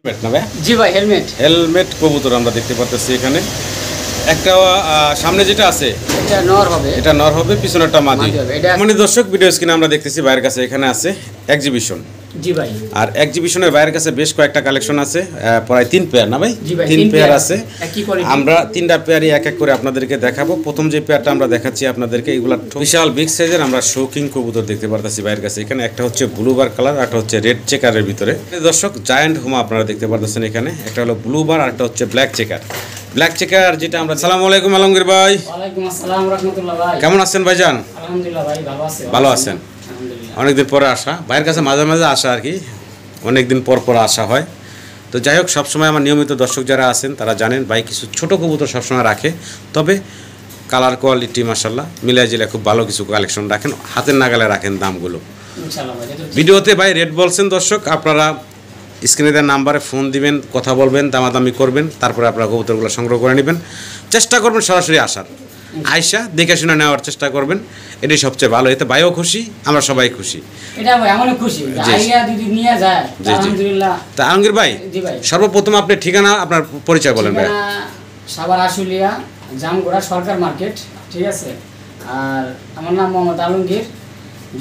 Helmet না ভাই? জি ভাই, হেলমেট। হেলমেট কবুতর আমরা দেখতে পাচ্ছি এখানে। একটা সামনে যেটা আছে এটা নর হবে, পিছনেরটা মাদি। মানে দর্শক, ভিডিও স্ক্রিনে আমরা দেখতেছি ভাইয়ের কাছে এখানে আছে এক্সিবিশন। জি ভাই। আর এক্সিবিশনের ভাইয়ের কাছে বেশ কয়েকটা কালেকশন আছে, প্রায় 3 পেয়ার না ভাই? 3 পেয়ার আছে। আমরা 3টা পেয়ারই এক এক করে আপনাদেরকে দেখাবো। প্রথম যে পেয়ারটা আমরা দেখাচ্ছি আপনাদেরকে, এগুলা বিশাল বিগ সাইজের আমরা শৌকিং কবুতর দেখতে পারতেছি ভাইয়ের কাছে এখানে। একটা হচ্ছে ব্লুবার কালার, একটা হচ্ছে রেড চেকারের ভিতরে। দর্শক, জায়ান্ট হোমা আপনারা দেখতে পারতেছেন এখানে। একটা হলো ব্লুবার আর একটা হচ্ছে ব্ল্যাক চেকার। ব্ল্যাক চেকার যেটা আমরা। আসসালামু আলাইকুম আলমগীর ভাই। ওয়ালাইকুম আসসালাম রাহমাতুল্লাহ ভাই। কেমন আছেন ভাইজান? আলহামদুলিল্লাহ ভাই, ভালো আছি। ভালো আছেন? অনেকদিন পরে আসা ভাইয়ের কাছে, মাঝে মাঝে আসা আর কি, অনেকদিন পর পর আসা হয়। তো যাই হোক, সবসময় আমার নিয়মিত দর্শক যারা আছেন তারা জানেন ভাই কিছু ছোট কবুতর সবসময় রাখে, তবে কালার কোয়ালিটি মাশাআল্লাহ মিলাই জিলে খুব ভালো কিছু কালেকশন রাখেন, হাতের নাগালে রাখেন দামগুলো ইনশাআল্লাহ ভাই। ভিডিওতে ভাই রেট বলছেন দর্শক, আপনারা স্ক্রিনে দেওয়া নাম্বারে ফোন দিবেন, কথা বলবেন, দামাদামি করবেন, তারপরে আপনারা কবুতরগুলো সংগ্রহ করে নেবেন। চেষ্টা করবেন সরাসরি আসার, আয়সা দেখে শুনে নেওয়ার চেষ্টা করবেন, এটাই সবচেয়ে ভালো। এতে ভাইও খুশি, আমরা সবাই খুশি। এটা ভাই আমরা খুশি, আইয়া যদি নিয়ে যায় আলহামদুলিল্লাহ। তা আলমগীর ভাই, সর্বপ্রথম আপনি ঠিকানা, আপনার পরিচয় বলেন ভাই। সাভার আশুলিয়া, জামগোড়া সরকার মার্কেট, ঠিক আছে। আর আমার নাম মোহাম্মদ আলমগীর।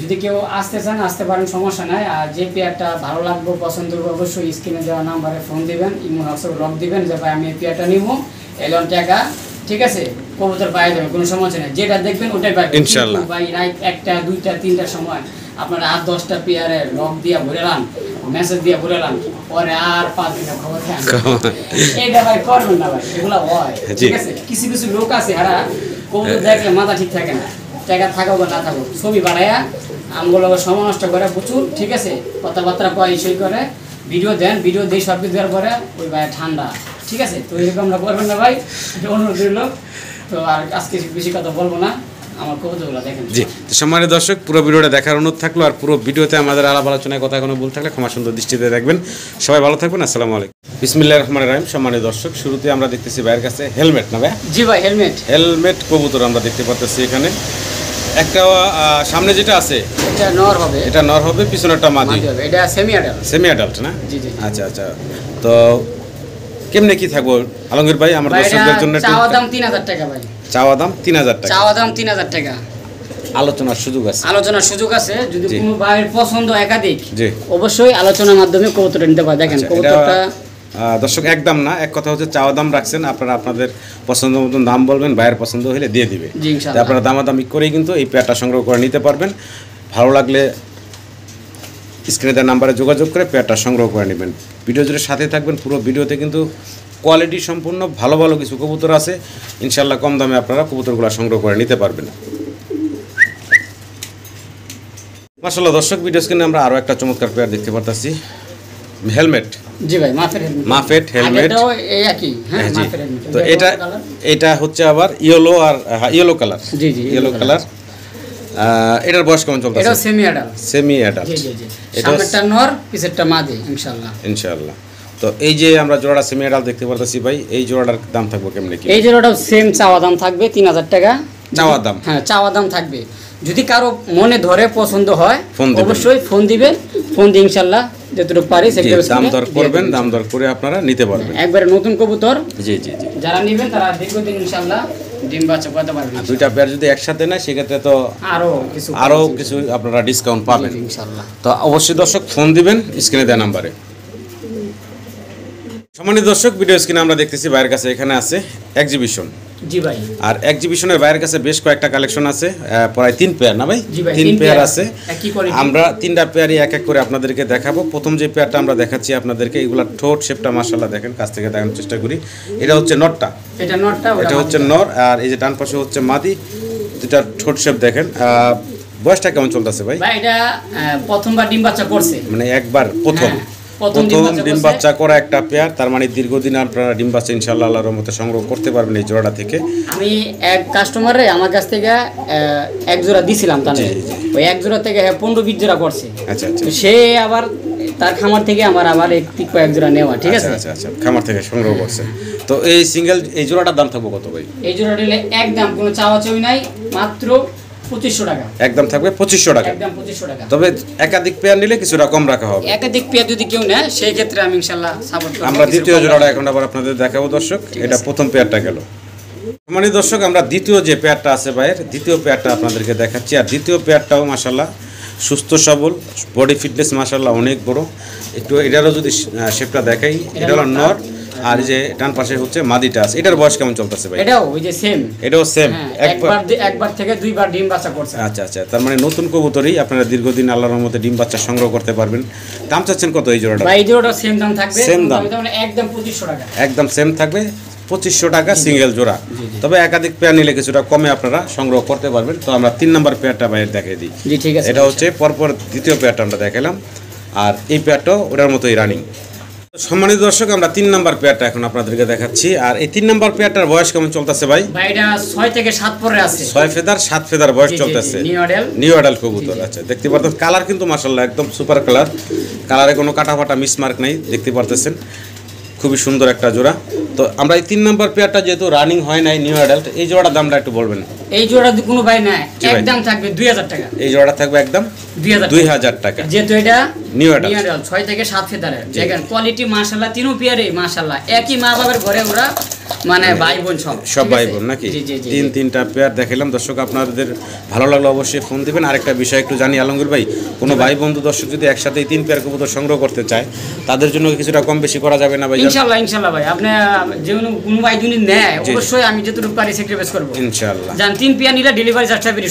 যদি কেউ আসতে চান আসতে পারেন, সমস্যা নাই। আর যে পেয়ারটা ভালো লাগবে, পছন্দ হবে, অবশ্যই স্ক্রিনে দেওয়া নাম্বারে ফোন দিবেন, ইমো হোয়াটসঅ্যাপে লক দিবেন যে ভাই আমি এই পেয়ারটা নিব, এলন টাকা, ঠিক আছে। কবুতর পাওয়া যাবে, কোনো সমস্যা নেই। যেটা দেখবেন ওটাই পাবেন ইনশাআল্লাহ ভাই। রাত 1টা 2টা 3টার সময় আপনারা 8-10টা পেয়ারে লক দিয়া ভরেলাম, মেসেজ দিয়া ভরেলাম, পরে আর 5 দিনের খবর থাকে এইটা ভাই করবেন না ভাই, এগুলো হয়, ঠিক আছে। কিছু কিছু লোক আছে যারা কবুতর দেখলে মাথা ঠিক থাকে না, টাকা থাকুক না থাকুক, ছবি বাড়াইয়া আমগুলো সময় নষ্ট করে প্রচুর, ঠিক আছে। কথাবার্তা কয় সেই করে ভিডিও দেন, ভিডিও দিয়ে সব কিছু দেওয়ার পরে ওই ভাই ঠান্ডা, ঠিক আছে। তো এরকম আমরা করবেন না ভাই, অনুরোধ রইল। তো আর আজকে বেশি কথা বলবো না, আমার কবুতরগুলো দেখেন। জি, সম্মানিত দর্শক, পুরো ভিডিওটা দেখার অনুরোধ থাকলো। আর পুরো ভিডিওতে আমাদের আলাপ আলোচনায় কথা কোনো ভুল থাকলে ক্ষমা সুন্দর দৃষ্টিতে দেখবেন। সবাই ভালো থাকবেন। আসসালামু আলাইকুম। বিসমিল্লাহির রহমানির রহিম। সম্মানিত দর্শক, শুরুতে আমরা দেখতেছি ভাইয়ের কাছে হেলমেট না ভাই? জি ভাই, হেলমেট। হেলমেট কবুতর আমরা দেখতে পাচ্ছি এখানে। একটা সামনে যেটা আছে এটা নর হবে, পিছনেরটা মাদি হবে। এটা সেমি অ্যাডাল্ট না? জি জি। আচ্ছা আচ্ছা। তো কেমনে কি থাকবো আলমগীর ভাই আমার দর্শকদের জন্য? চাওয়া দাম 3000 টাকা ভাই। চাওয়া দাম 3000 টাকা। চাওয়া দাম 3000 টাকা। আলোচনার সুযোগ আছে। যদি কোনো ভাইয়ের পছন্দ একাধিক, অবশ্যই আলোচনার মাধ্যমে কবুতরটা নিতে পারে। দেখেন কবুতরটা দর্শক একদম না, এক কথা হচ্ছে চাওয়া দাম রাখছেন, আপনারা আপনাদের পছন্দ মতন দাম বলবেন, ভাইয়ের পছন্দ হলে দিয়ে দিবে। আপনারা দামাদামি করেই কিন্তু এই পেয়ারটা সংগ্রহ করে নিতে পারবেন। ভালো লাগলে স্ক্রিনে দেওয়া নাম্বারে যোগাযোগ করে পেয়ারটা সংগ্রহ করে নেবেন। ভিডিও জুড়ে সাথে থাকবেন। পুরো ভিডিওতে কিন্তু কোয়ালিটি সম্পূর্ণ ভালো ভালো কিছু কবুতর আছে, ইনশাল্লাহ কম দামে আপনারা কবুতরগুলো সংগ্রহ করে নিতে পারবেন। মাশাআল্লাহ দর্শক, ভিডিও স্ক্রিনে আমরা আরও একটা চমৎকার পেয়ার দেখতে পারতেছি, হেলমেট। জি ভাই, মাফেট হেলমেট। হ্যাঁ জি। তো এটা হচ্ছে আবার ইয়েলো কালার। জি জি, ইয়েলো কালার। এটার বয়স কেমন চলতেছে? এটা সেমি অ্যাডাল্ট। জি জি। সামনেরটা নর, পিছেরটা মাদি, ইনশাআল্লাহ। তো এই যে আমরা জোড়াটা সেমি অ্যাডাল্ট দেখতে পারতেছি ভাই, এই জোড়াটার দাম থাকবে কেমনে কি? এই জোড়াটাও সেম চাওয়া দাম থাকবে 3000 টাকা। চাওয়া দাম? হ্যাঁ, চাওয়া দাম থাকবে। যদি কারো মনে ধরে পছন্দ হয় অবশ্যই ফোন দিবেন, ফোন দিয়ে ইনশাআল্লাহ যতটুকু পারি সেভাবে দাম দর করবেন, দাম দর করে আপনারা নিতে পারবেন। একবারে নতুন কবুতর। জি জি জি। যারা নেবেন তারা দীর্ঘদিন ইনশাআল্লাহ ডিম বাচ্চা করতে পারবেন। দুইটা পেয়ার যদি একসাথে নেয় সেক্ষেত্রে তো আরো কিছু আপনারা ডিসকাউন্ট পাবেন ইনশাআল্লাহ। তো অবশ্যই দর্শক ফোন দিবেন স্ক্রিনে দেওয়া নাম্বারে। সম্মানিত দর্শক, ভিডিও স্ক্রিনে আমরা দেখতেছি ভাইয়ের কাছে এখানে আছে এক্সিবিশন। জি ভাই। আর এক্সিবিশনের ভাইয়ের কাছে বেশ কয়েকটা কালেকশন আছে, প্রায় 3 পেয়ার না ভাই? 3 পেয়ার আছে। আমরা 3টা পেয়ারই এক এক করে আপনাদেরকে দেখাবো। প্রথম যে পেয়ারটা আমরা দেখাচ্ছি আপনাদেরকে, এগুলা ঠোঁট শেপটা মাশাআল্লাহ দেখেন, কাছ থেকে দেখানোর চেষ্টা করি। এটা হচ্ছে নরটা, এটা হচ্ছে নর। আর এই যে ডান পাশে হচ্ছে মাদি, যেটা ঠোঁট শেপ দেখেন। বয়সটা কেমন চলতেছে ভাই? ভাই এটা প্রথমবার ডিম বাচ্চা করছে, মানে একবার প্রথম ডিম বাচ্চা করা একটা পেয়ার। তার মানে দীর্ঘদিন আপনারা ডিম বাচ্চা ইনশাআল্লাহ আল্লাহর রহমতে সংগ্রহ করতে পারবেন এই জোড়াটা থেকে। আমি এক কাস্টমারে আমার কাছ থেকে এক জোড়া দিছিলাম, তাহলে ওই এক জোড়া থেকে 15-20 জোড়া করছে। আচ্ছা আচ্ছা। সে আবার তার খামার থেকে আমার আবার এক জোড়া নেওয়া, ঠিক আছে। আচ্ছা আচ্ছা, খামার থেকে সংগ্রহ করছে। তো এই সিঙ্গেল এই জোড়াটার দাম থাকবে কত ভাই? এই জোড়াটা একদম কোনো চাওয়া চাওয়ি নাই, মাত্র 2500 টাকা, একদম থাকবে 2500 টাকা, একদম 2500 টাকা। তবে একাধিক পেয়ার নিলে কিছুটা কম রাখা হবে। একাধিক পেয়ার যদি কেউ নেয় সেই ক্ষেত্রে আমি ইনশাআল্লাহ সাপোর্ট করব। আমরা দ্বিতীয় জোড়াটা এখন আবার আপনাদের দেখাবো দর্শক। এটা প্রথম পেয়ারটা গেল। মানে দর্শক আমরা দ্বিতীয় যে পেয়ারটা আছে ভাইয়ের, দ্বিতীয় পেয়ারটা আপনাদেরকে দেখাচ্ছি। আর দ্বিতীয় পেয়ারটাও মাশাআল্লাহ সুস্থ সবল, বডি ফিটনেস মাশাআল্লাহ অনেক বড়। একটু এটারও যদি শেপটা দেখাই, এটা হলো নর, আর যে ডান পাশে হচ্ছে মাদিটা আছে। এটার বয়স কেমন চলতেছে ভাই? এটাও ওই যে সেম, এটাও সেম, একবার থেকে দুইবার ডিম বাচ্চা করছে। আচ্ছা আচ্ছা, তার মানে নতুন কবুতরই আপনারা দীর্ঘদিন আল্লাহর রহমতে ডিম বাচ্চা সংগ্রহ করতে পারবেন। দাম চাচ্ছেন কত এই জোড়াটা? ভাই এই জোড়াটা সেম দাম থাকবে, সেম দাম, একদম 2500 টাকা, একদম সেম থাকবে 2500 টাকা সিঙ্গেল জোড়া। তবে একাধিক পেয়ার নিলে কিছুটা কমে আপনারা সংগ্রহ করতে পারবেন। তো আমরা 3 নম্বর পেয়ারটা বাইরে দেখিয়ে দিই। জি ঠিক আছে, এটা হচ্ছে পরপর দ্বিতীয় পেয়ারটা আমরা দেখালাম, আর এই পেয়ারটাও ওটার মতোই রানিং। সম্মানিত দর্শক আমরা 3 নম্বর পেয়ারটা এখন আপনাদেরকে দেখাচ্ছি। আর এই 3 নম্বর পেয়ারটার বয়স কেমন চলতেছে ভাই? ভাই এটা 6 থেকে 7 পরে আছে, 6 ফেদার 7 ফেদার বয়স চলতেছে, নিউ অ্যাডাল্ট কবুতর। আচ্ছা, দেখতে পারতেন কালার কিন্তু মাশাআল্লাহ একদম সুপার কালার, কালারে কোনো কাটা ফাটা মিসমার্ক নেই, দেখতে পারতেছেন খুবই সুন্দর একটা জোড়া। তো আমরা এই 3 নম্বর পেয়ারটা যেহেতু রানিং হয় নাই, নিউ অ্যাডাল্ট, এই জোড়াটার দামটা একটু বলবেন। এই জোড়া কোনো ভাই না, একদম থাকবে 2000 টাকা। এই জোড়াটা থাকবে একদম 2000 টাকা, যেহেতু এটা নিউ অ্যাডাল্ট 6 থেকে 7 ফেদারের। দেখেন কোয়ালিটি মাশাআল্লাহ, তিনও পেয়ারে মাশাআল্লাহ একই মা বাবার ঘরে ওরা, মানে ভাই বোন সব ভাই বোন নাকি? তিনটা পেয়ার দেখালাম দর্শক, আপনাদের ভালো লাগলো অবশ্যই ফোন দিবেন। আরেকটা বিষয় একটু জানি আলমগীর ভাই, কোনো ভাই বন্ধু দর্শক যদি একসাথে 3 পেয়ার কবুতর সংগ্রহ করতে চায়, তাদের জন্য কিছুটা কম বেশি করা যাবে না ভাই? ইনশাআল্লাহ ভাই, আপনি যেমন কোনো ভাই যদি নেয় অবশ্যই আমি যতটুকু পারি স্যাক্রিফাইস করব ইনশাআল্লাহ। জান 3 পেয়ার নিলে ডেলিভারি চার্জটা ফ্রি,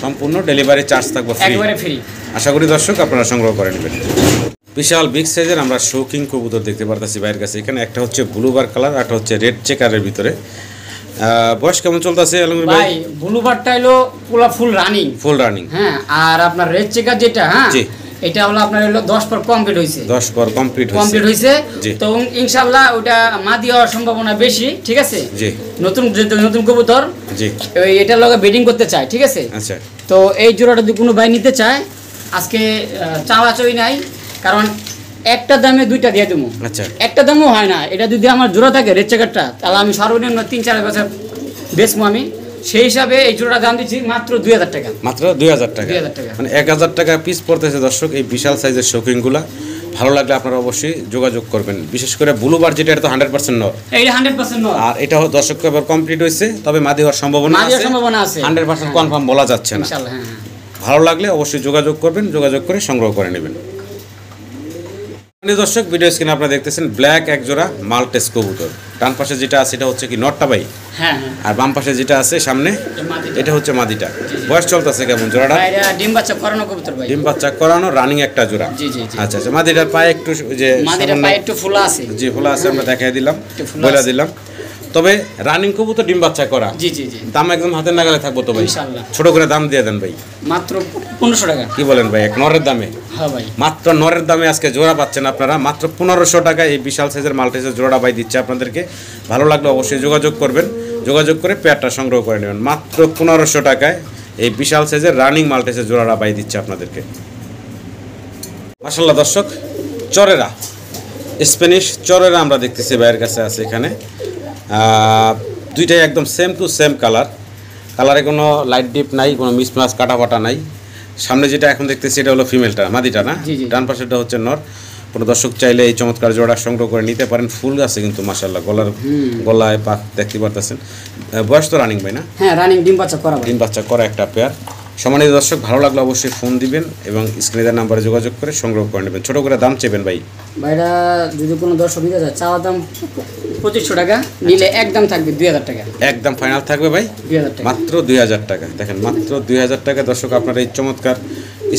সম্পূর্ণ ডেলিভারি চার্জ থাকবে একবারে ফ্রি। আশা করি দর্শক আপনারা সংগ্রহ করে নেবেন। বিশাল বিগ সাইজের আমরা শৌকিং কবুতর দেখতে পারতেছি ভাইয়ের কাছে। এখানে একটা হচ্ছে ব্লুবার কালার, একটা হচ্ছে রেড চেকারের ভিতরে। বয়স কেমন চলতেছে আলমগীর ভাই? ব্লুবারটা হলো ফুল রানিং, হ্যাঁ। আর আপনার রেড চেকার যেটা, হ্যাঁ এটা হলো আপনার হলো 10 পর কমপ্লিট হইছে, 10 পর কমপ্লিট হইছে। তো ইনশাআল্লাহ ওটা মাদি হওয়ার সম্ভাবনা বেশি, ঠিক আছে? জি, নতুন কবুতর, জি, এটার লগে ব্রিডিং করতে চায়, ঠিক আছে? আচ্ছা, তো এই জোড়াটা যদি কোনো ভাই নিতে চায়, আজকে চাওয়াচাই নাই, কারণ একটা দামে দুইটা দিয়ে দেবো। আচ্ছা, একটা দামও হয় না, এটা যদি আমার জোড়া থাকে রেড চেকারটা, তাহলে আমি সর্বনিম্ন 3-4 বছর বেচবো আমি। সেই হিসাবে এই জোড়া দাম দিচ্ছি মাত্র 2000 টাকা, মাত্র 2000 টাকা, মানে 1000 টাকা পিস পড়তেছে দর্শক এই বিশাল সাইজের শৌকিংগুলা। ভালো লাগলে আপনারা অবশ্যই যোগাযোগ করবেন। বিশেষ করে ব্লুবার যেটা, এটা তো 100% নর, এইটা 100% নর। আর এটা দর্শক এবার কমপ্লিট হইছে, তবে মাদি হওয়ার সম্ভাবনা আছে, 100% কনফার্ম বলা যাচ্ছে না ইনশাআল্লাহ। হ্যাঁ, ভালো লাগলে অবশ্যই যোগাযোগ করবেন, যোগাযোগ করে সংগ্রহ করে নেবেন। দর্শক ভিডিও স্ক্রিনে আপনারা দেখতেছেন ব্ল্যাক এক জোড়া মাল্টেস কবুতর। ডান পাশে যেটা আছে এটা হচ্ছে কি নটটা ভাই? হ্যাঁ, আর বাম পাশে যেটা আছে সামনে এটা হচ্ছে মাদিটা। বয়স চলতেছে কেমন জোড়াটা? এটা ডিম বাচ্চা করানো কবুতর ভাই, ডিম বাচ্চা করানো রানিং একটা জোড়া। জি জি জি। আচ্ছা আচ্ছা, মাদিটার পায়ে একটু যে মাদিটার পায়ে একটু ফোলা আছে, জি ফোলা আছে, আমরা দেখাই দিলাম, বলে দিলাম। তবে রানিং কবুতর ডিম বাচ্চা করা, জি জি জি, দাম একদম হাতের নাগালে থাকবো তো ভাই ইনশাআল্লাহ। ছোট করে দাম দিয়ে দেন ভাই, মাত্র 1500 টাকা। কি বলেন ভাই, এক নরের দামে? হ্যাঁ ভাই, মাত্র নরের দামে আজকে জোড়া পাচ্ছেন আপনারা, মাত্র 1500 টাকা এই বিশাল সাইজের মাল্টেসের জোড়াটা ভাই দিচ্ছে আপনাদেরকে। ভালো লাগলে অবশ্যই যোগাযোগ করবেন, যোগাযোগ করে পেয়ারটা সংগ্রহ করে নেবেন। মাত্র 1500 টাকায় এই বিশাল সাইজের রানিং মাল্টেসের জোড়াটা ভাই দিচ্ছে আপনাদেরকে। মাশাআল্লাহ দর্শক, চরেরা স্প্যানিশ চরেরা আমরা দেখতেছি ভাইয়ের কাছে আছে এখানে। দুইটাই একদম সেম টু সেম কালার, কালারে কোনো লাইট ডিপ নাই, কোনো মিসমাস কাটা ফাটা নাই। সামনে যেটা এখন দেখতেছি এটা হলো ফিমেলটা, মাদিটা না, ডান পাশেটা হচ্ছে নর। কোনো দর্শক চাইলে এই চমৎকার জোড়া সংগ্রহ করে নিতে পারেন। ফুল আছে কিন্তু মাশাআল্লাহ, গলায় পাক দেখতে পারতেছেন। বয়স তো রানিং ভাই না? হ্যাঁ রানিং, ডিম বাচ্চা করা একটা পেয়ার। সম্মানিত দর্শক, ভালো লাগলে অবশ্যই ফোন দিবেন এবং স্ক্রিনের নাম্বারে যোগাযোগ করে সংগ্রহ করে নেবেন। ছোট করে দাম চেবেন ভাই? ভাইরা যদি কোনো দর্শক নিতে চায়, চাওয়া দাম 2500 টাকা, নিলে একদম থাকবে 2000 টাকা, একদম ফাইনাল থাকবে ভাই 2000 টাকা, মাত্র 2000 টাকা। দেখেন মাত্র 2000 টাকা দর্শক আপনারা এই চমৎকার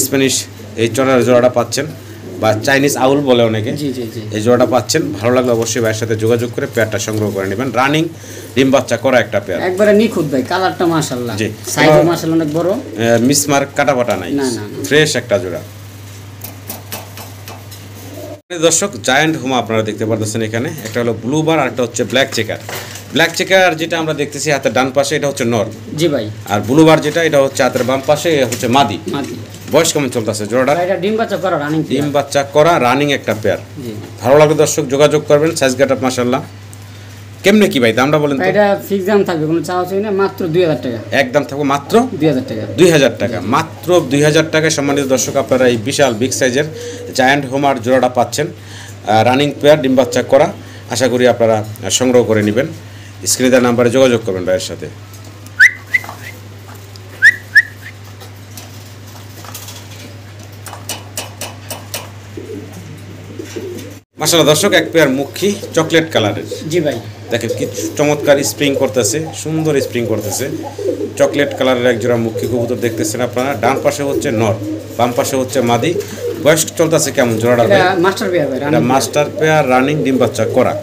স্প্যানিশ এই চড়ার জোড়াটা পাচ্ছেন, বা চাইনিজ আউল বলে অনেকে, এই জোড়াটা পাচ্ছেন। ভালো লাগলে অবশ্যই ভাইয়ের সাথে যোগাযোগ করে পেয়ারটা সংগ্রহ করে নেবেন। রানিং ডিম বাচ্চা করা একটা পেয়ার, একবারে নিখুঁত ভাই, কালারটা মাশাআল্লাহ, জি সাইজও মাশাআল্লাহ অনেক বড়, মিসমার্ক কাটা ফাটা নাই, ফ্রেশ একটা জোড়া। দর্শক জায়ান্ট হুমা আপনারা দেখতে পারতেছেন এখানে, একটা হলো ব্লুবার আর একটা হচ্ছে ব্ল্যাক চেকার। ব্ল্যাক চেকার যেটা আমরা দেখতেছি হাতের ডান পাশে, এটা হচ্ছে নর, জি ভাই। আর ব্লুবার যেটা, এটা হচ্ছে হাতের বাম পাশে, হচ্ছে মাদি। বয়স কেমন চলতেছে জোড়াটা? এটা ডিম বাচ্চা করা রানিং একটা পেয়ার। ভালো লাগলে দর্শক যোগাযোগ করবেন। সাইজ গেটআপ মাশাআল্লাহ কেমনে কি ভাই দামটা বলেন তো? এটা ফিক্স দাম থাকবে, কোনো চাওয়া চাই না, মাত্র 2000 টাকা। একদম থাকবে মাত্র 2000 টাকা। 2000 টাকা, মাত্র 2000 টাকায় সম্মানিত দর্শক আপনারা এই বিশাল বিগ সাইজের জায়ান্ট হোমার জোড়াটা পাচ্ছেন। রানিং পেয়ার, ডিম বাচ্চা করা। আশা করি আপনারা সংগ্রহ করে নেবেন। স্ক্রিনে দেওয়া নাম্বারে যোগাযোগ করবেন ভাইয়ের সাথে। মাশাআল্লাহ দর্শক, এক পেয়ার মুখী চকলেট কালারের। জি ভাই, দেখেন কি চমৎকার স্প্রিং করতেছে, সুন্দর স্প্রিং করতেছে। চকলেট কালারের এক জোড়া মুখী কবুতর দেখতেছেন আপনারা। ডান পাশে হচ্ছে নর, বাম পাশে হচ্ছে মাদি। বয়স চলতেছে কেমন জোড়াটা? মাস্টার পেয়ার ভাই, এটা মাস্টার পেয়ার, রানিং, ডিম বাচ্চা করা।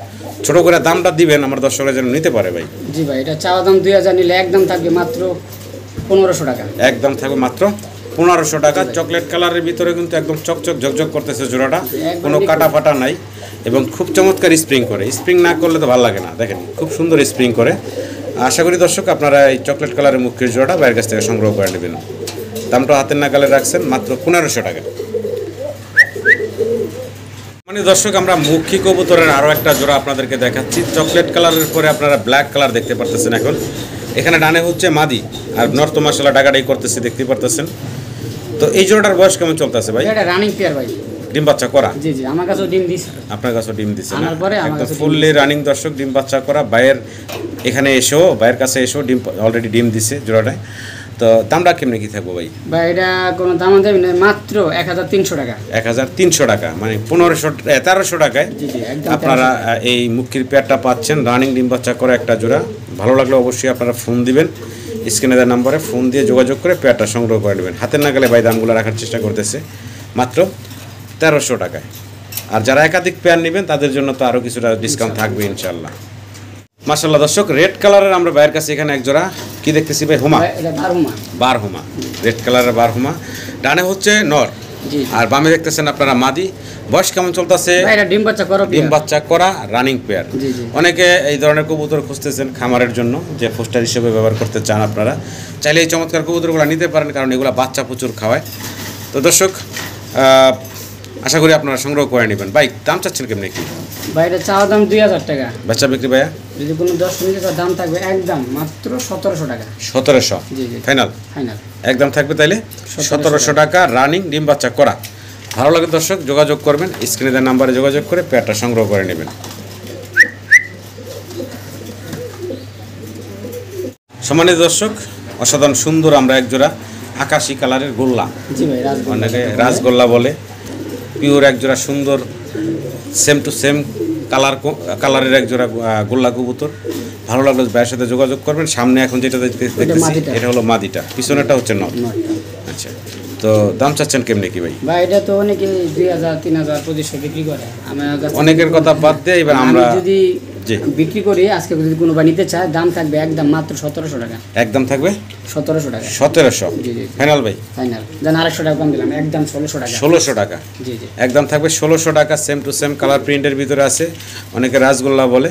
ছোট করে দামটা দিবেন আমার দর্শকরা যেন নিতে পারে ভাই। জি ভাই, এটা চাওয়া দাম 2000, নিলে একদম থাকবে মাত্র 1500 টাকা। একদম থাকবে মাত্র 1500 টাকা। চকলেট কালারের ভিতরে কিন্তু একদম চকচক ঝকঝক করতেছে জোড়াটা, কোনো কাটা ফাটা নাই এবং খুব চমৎকার স্প্রিং করে। স্প্রিং না করলে তো ভালো লাগে না, দেখেন খুব সুন্দর স্প্রিং করে। আশা করি দর্শক আপনারা এই চকলেট কালারের মুখের জোড়াটা বাইরের কাছ থেকে সংগ্রহ করে নেবেন। দামটা হাতের নাগালে রাখছেন মাত্র 1500 টাকা। মানে দর্শক, আমরা মুখী কবুতরের আরও একটা জোড়া আপনাদেরকে দেখাচ্ছি। চকলেট কালারের পরে আপনারা ব্ল্যাক কালার দেখতে পারতেছেন। এখন এখানে ডানে হচ্ছে মাদি আর নর্থ মাশাআল্লাহ ডাকাডাকি করতেছে, দেখতে পারতেছেন। তো এই জোড়াটার বয়স কেমন চলতেছে ভাই? এটা রানিং পেয়ার ভাই, ডিম বাচ্চা করা। জি জি, আমার কাছেও ডিম দিছে। আপনার কাছেও ডিম দিছে না? আনার পরে আমার একদম কাছে ফুললি রানিং দর্শক, ডিম বাচ্চা করা। বাইরের এখানে এসেও, বাইরের কাছে এসেও ডিম অলরেডি ডিম দিছে জোড়াটায়। তো দামটা কেমনে কি থাকবো ভাই? ভাই এটা কোনো দাম দেবে না, মাত্র 1300 টাকা। 1300 টাকা, মানে 1300 টাকায় জি জি, একদম আপনারা এই মুখীর পেয়ারটা পাচ্ছেন। রানিং ডিম বাচ্চা করে একটা জোড়া। ভালো লাগলে অবশ্যই আপনারা ফোন দিবেন, স্ক্রিনে দেওয়া নম্বরে ফোন দিয়ে যোগাযোগ করে পেয়ারটা সংগ্রহ করে নেবেন। হাতের নাগালে ভাই দামগুলো রাখার চেষ্টা করতেছে মাত্র 1300 টাকায়। আর যারা একাধিক পেয়ার নেবেন তাদের জন্য তো আরও কিছুটা ডিসকাউন্ট থাকবে ইনশাল্লাহ। মাশাআল্লাহ দর্শক, রেড কালারের আমরা ভাইয়ের কাছে এখানে এক জোড়া কি দেখতেছি ভাই? হোমা, বার হোমা, রেড কালারের বার হোমা। ডানে হচ্ছে নর আর বামে দেখতেছেন আপনারা মাদি। বয়স কেমন চলতেছে? ডিম বাচ্চা করা রানিং পেয়ার। অনেকে এই ধরনের কবুতর খুঁজতেছেন খামারের জন্য, যে ফোস্টার হিসেবে ব্যবহার করতে চান আপনারা, চাইলে এই চমৎকার কবুতরগুলো নিতে পারেন, কারণ এগুলো বাচ্চা প্রচুর খাওয়ায়। তো দর্শক, আশা করি আপনারা সংগ্রহ করে নেবেন। ভাই দাম চাচ্ছেন কেমনি কি? ভাই এটা চাওয়া দাম 2000 টাকা। বেচা বিক্রি ভাইয়া? যদি কোনো 10 মিনিট দাম থাকবে একদম মাত্র 1700 টাকা। 1700 ফাইনাল? ফাইনাল একদম থাকবে তাইলে 1700 টাকা, রানিং, ডিম বাচ্চা করা। ভালো লাগে দর্শক যোগাযোগ করবেন, স্ক্রিনে দেওয়া নাম্বারে যোগাযোগ করে পেয়ারটা সংগ্রহ করে নেবেন। সম্মানিত দর্শক, অসাধারণ সুন্দর আমরা এক জোড়া আকাশি কালারের গোল্লা, অনেকে রাজগোল্লা বলে, পিওর এক জোড়া সুন্দর সেম টু সেম কালারের এক জোড়া গোল্লা কবুতর। ভালো লাগলে ভাইয়ের সাথে যোগাযোগ করবেন। সামনে এখন যেটা দেখতেছি এটা হলো মাদিটা, পিছনেটা হচ্ছে নর। আচ্ছা, তো দাম চাচ্ছেন কেমনে কি ভাই? ভাই এটা তো অনেকে 2000 3000 2500 বিক্রি করে। অনেকের কথা বাদ দিয়ে এবার আমরা যদি বিক্রি করি, আজকে যদি কোনো নিতে চায়, দাম থাকবে একদম মাত্র 1700 টাকা। একদম থাকবে 1700 টাকা। 1700 ফাইনাল ভাই? ফাইনাল। জান 800 টাকা কম দিলাম, একদম 1600 টাকা। 1600 টাকা, জি জি, একদম থাকবে 1600 টাকা। সেম টু সেম কালার প্রিন্টের ভিতরে আছে, অনেকে রাজগোল্লা বলে।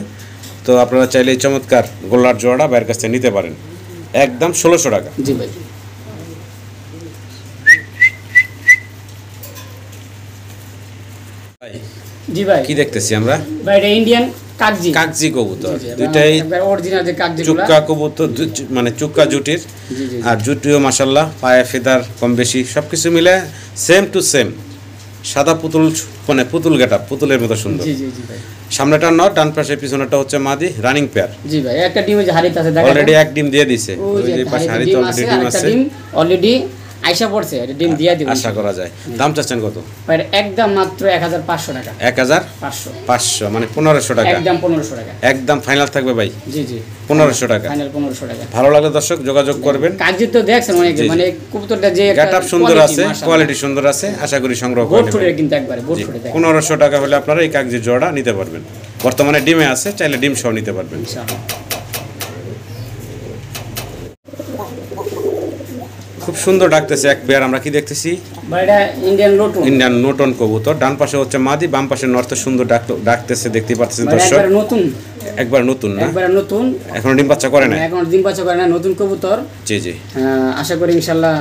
তো আপনারা চাইলে এই চমৎকার গোল্লার জোড়াটা বাইরের কাছ থেকে নিতে পারেন, একদম 1600 টাকা। জি ভাই। জি ভাই, কি দেখতেছি আমরা? ভাই এটা ইন্ডিয়ান কাগজি কবুতর, দুইটাই একবার অরিজিনাল যে কাগজি চুক্কা কবুতর, মানে চুক্কা জুটির। আর জুটিও মাশাআল্লাহ পায়ে ফেদার কম বেশি সবকিছু মিলে সেম টু সেম, সাদা পুতুল, মানে পুতুল গেটআপ, পুতুলের মতো সুন্দর। জি জি জি ভাই। সামনেটা নর, ডান পাশে পিছনেটা হচ্ছে মাদি, রানিং পেয়ার। জি ভাই, একটা ডিম যে হারিতে আছে, দেখেন অলরেডি এক ডিম দিয়ে দিয়েছে। ওই যে পাশে হারিতে অলরেডি ডিম আছে, অলরেডি আইসা পড়ছে, এটা ডিম দিয়া দিব আশা করা যায়। দাম চাচ্ছেন কত? ভাই একদম মাত্র 1500 টাকা। 1500 মানে 1500 টাকা, একদম 1500 টাকা, একদম ফাইনাল থাকবে ভাই। জি জি, 1500 টাকা ফাইনাল, 1500 টাকা। ভালো লাগলে দর্শক যোগাযোগ করবেন। কাগজি তো দেখছেন অনেক, মানে কবুতরটা যে গেটআপ সুন্দর আছে, কোয়ালিটি সুন্দর আছে, আশা করি সংগ্রহ করবেন। বোট ফুটে কিন্তু একবারে বোট ফুটে দেখেন। 1500 টাকা হলে আপনারা এই কাগজি জোড়া নিতে পারবেন। বর্তমানে ডিমে আছে, চাইলে ডিম সহ নিতে পারবেন ইনশাআল্লাহ। খুব সুন্দর ডাকতেছে এক পেয়ার, আমরা কি দেখতেছি? এটা ইন্ডিয়ান নোটন কবুতর। ডান পাশে হচ্ছে মাদি, বাম পাশে নর্থ, সুন্দর ডাকতেছে, দেখতে পাচ্ছেন দর্শক। একবার নতুন না, একবার নতুন, এখন ডিম বাচ্চা করে না, এখন ডিম বাচ্চা করে না, নতুন কবুতর। জি জি, আশা করি ইনশাআল্লাহ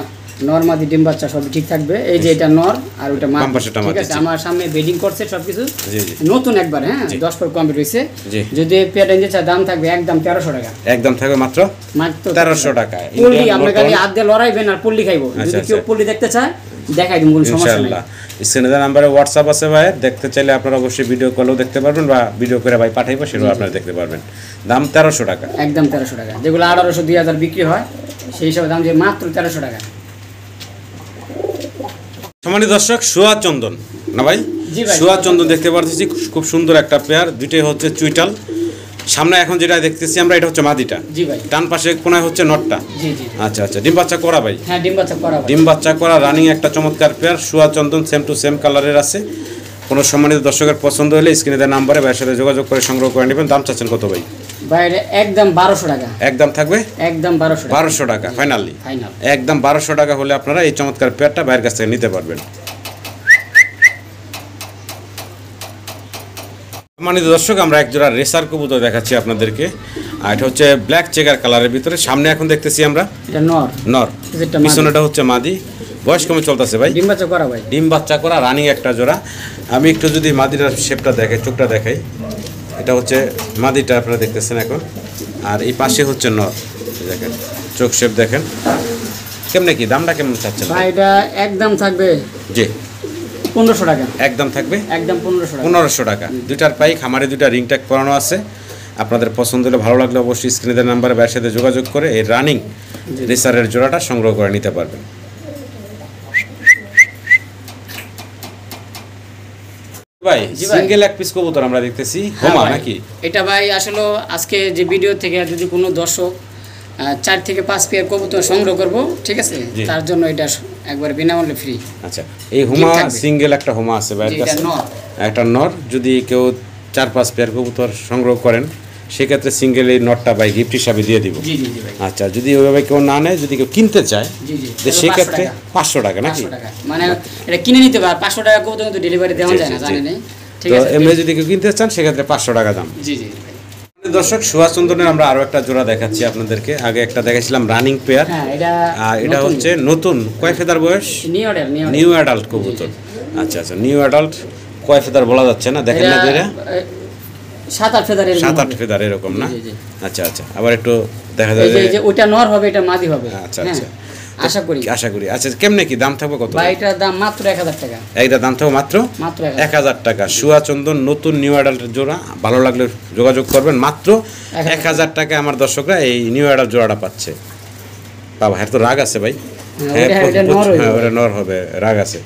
নর মাদি ডিম বাচ্চা সব ঠিক থাকবে। এই যে এটা নর আর ওটা মাদি, ঠিক আছে। আমার সামনে বেডিং করছে সবকিছু নতুন একবার, হ্যাঁ 10 পর কমপ্লিট হইছে। যদি পেয়ারটা নিতে চায় দাম থাকবে একদম 1300 টাকা, একদম থাকবে মাত্র 1300 টাকা। পল্লি আপনি খালি হাত দিয়ে লড়াইবেন আর পল্লি খাইবো। যদি কেউ পল্লি দেখতে চায় দেখাই দিন, কোনো সমস্যা নাই। ইনশাআল্লাহ স্ক্রিনে দেওয়া নম্বরে হোয়াটসঅ্যাপ আছে ভাই, দেখতে চাইলে আপনারা অবশ্যই ভিডিও কলেও দেখতে পারবেন বা ভিডিও করে ভাই পাঠাইবো, সেটাও আপনারা দেখতে পারবেন। দাম 1300 টাকা, একদম 1300 টাকা। যেগুলো 1800 2000 বিক্রি হয় সেই হিসাবে দাম যে মাত্র 1300 টাকা। সম্মানিত দর্শক, সোয়া চন্দন না ভাই, সোয়া চন্দন দেখতে পাচ্ছি, খুব সুন্দর একটা পেয়ার। দুইটাই হচ্ছে চুইটাল। সামনে এখন যেটা দেখতেছি আমরা, এটা হচ্ছে মাদিটা, জি ভাই। ডান পাশে কোনায় হচ্ছে নটটা, জি জি। আচ্ছা আচ্ছা, ডিম বাচ্চা করা ভাই? হ্যাঁ ডিম বাচ্চা করা ভাই, ডিম বাচ্চা করা রানিং একটা চমৎকার pair, soya Chandan, same to same কালারের আছে। কোনো সম্মানিত দর্শকের পছন্দ হলে স্ক্রিনে দেওয়া নাম্বারে ভাইয়ের সাথে যোগাযোগ করে সংগ্রহ করে নেবেন। দাম চাচ্ছেন কত ভাই? ভাই একদম 1200 টাকা, একদম থাকবে একদম 1200 টাকা ফাইনালি, ফাইনাল একদম 1200 টাকা হলে আপনারা এই চমৎকার পেয়ারটা ভাইয়ের কাছ থেকে নিতে পারবেন। সম্মানিত দর্শক, আমরা এক জোড়া রেসার কবুতর দেখাচ্ছি আপনাদেরকে। আর এটা হচ্ছে ব্ল্যাক চেকার কালারের ভিতরে। সামনে এখন দেখতেছি আমরা এটা নর, নর, পিছনেটা হচ্ছে মাদি। বয়স কেমন চলতেছে ভাই? ডিম বাচ্চা করা ভাই, ডিম বাচ্চা করা রানিং একটা জোড়া। আমি একটু যদি মাদিটার শেপটা দেখাই, চোখটা দেখাই, এটা হচ্ছে মাদিটা আপনারা দেখতেছেন এখন, আর এই পাশে হচ্ছে নর। দেখেন চোখ শেপ দেখেন। কেমনে কি দামটা কেমন চাচ্ছেন ভাই? এটা একদম থাকবে জি 1500 টাকা, একদম থাকবে একদম 1500 টাকা। দুইটার পাই খামারে দুইটা রিং ট্যাগ করানো আছে। আপনাদের পছন্দ হলে, ভালো লাগলে অবশ্যই স্ক্রিনে দেওয়া নাম্বারে ভাইয়ের সাথে যোগাযোগ করে এই রানিং রেসারের জোড়াটা সংগ্রহ করে নিতে পারবেন। ভাই সিঙ্গেল এক পিস কবুতর আমরা দেখতেছি, হোমা নাকি? এটা ভাই আসলে আজকে যে ভিডিও থেকে যদি কোনো দর্শক 4 থেকে 5 পেয়ার কবুতর সংগ্রহ করব, ঠিক আছে, তার জন্য এটা একবার বিনামূল্যে ফ্রি। আচ্ছা, এই হোমা সিঙ্গেল একটা হোমা আছে ভাইয়ের কাছে, একটা নর। যদি কেউ 4-5 পেয়ার কবুতর সংগ্রহ করেন সেক্ষেত্রে সিঙ্গেল এই নটটা ভাই গিফট হিসাবে দিয়ে দিব। আচ্ছা, যদি ওইভাবে কেউ না নেয়, যদি কেউ কিনতে চায় সেক্ষেত্রে 500 টাকা নাকি? মানে এটা কিনে নিতে পারে 500 টাকা কবুতর, কিন্তু ডেলিভারি দেওয়া যায় না, জানেন? ঠিক আছে, তো এমনি যদি কেউ কিনতে চান সেক্ষেত্রে 500 টাকা দাম। জি জি। দর্শক, সোয়া চন্দনের আমরা আরো একটা জোড়া দেখাচ্ছি আপনাদেরকে। আগে একটা দেখাইছিলাম রানিং পেয়ার, আর এটা হচ্ছে নতুন। কয় ফেদার বয়স? নিউ অ্যাডাল্ট কবুতর। আচ্ছা আচ্ছা, নিউ অ্যাডাল্ট। কয় ফেদার বলা যাচ্ছে না, দেখেন না দুইটা 7-8 ফেদার, 7-8 ফেদার এরকম না? আচ্ছা আচ্ছা, আবার একটু দেখা যায় যে ওটা নর হবে, এটা মাদি হবে। আচ্ছা আচ্ছা, আশা করি। আচ্ছা, কেমনে কি দাম থাকবে কত ভাই? এটার দাম মাত্র 1000 টাকা, এইটা দাম থাকবে মাত্র 1000 টাকা। সোয়া চন্দন নতুন নিউ অ্যাডাল্টের জোড়া, ভালো লাগলে যোগাযোগ করবেন। মাত্র 1000 টাকায় আমার দর্শকরা এই নিউ অ্যাডাল্ট জোড়াটা পাচ্ছে। বাবা, এর তো রাগ আছে ভাই। হ্যাঁ, ওটা নর হবে, রাগ আছে।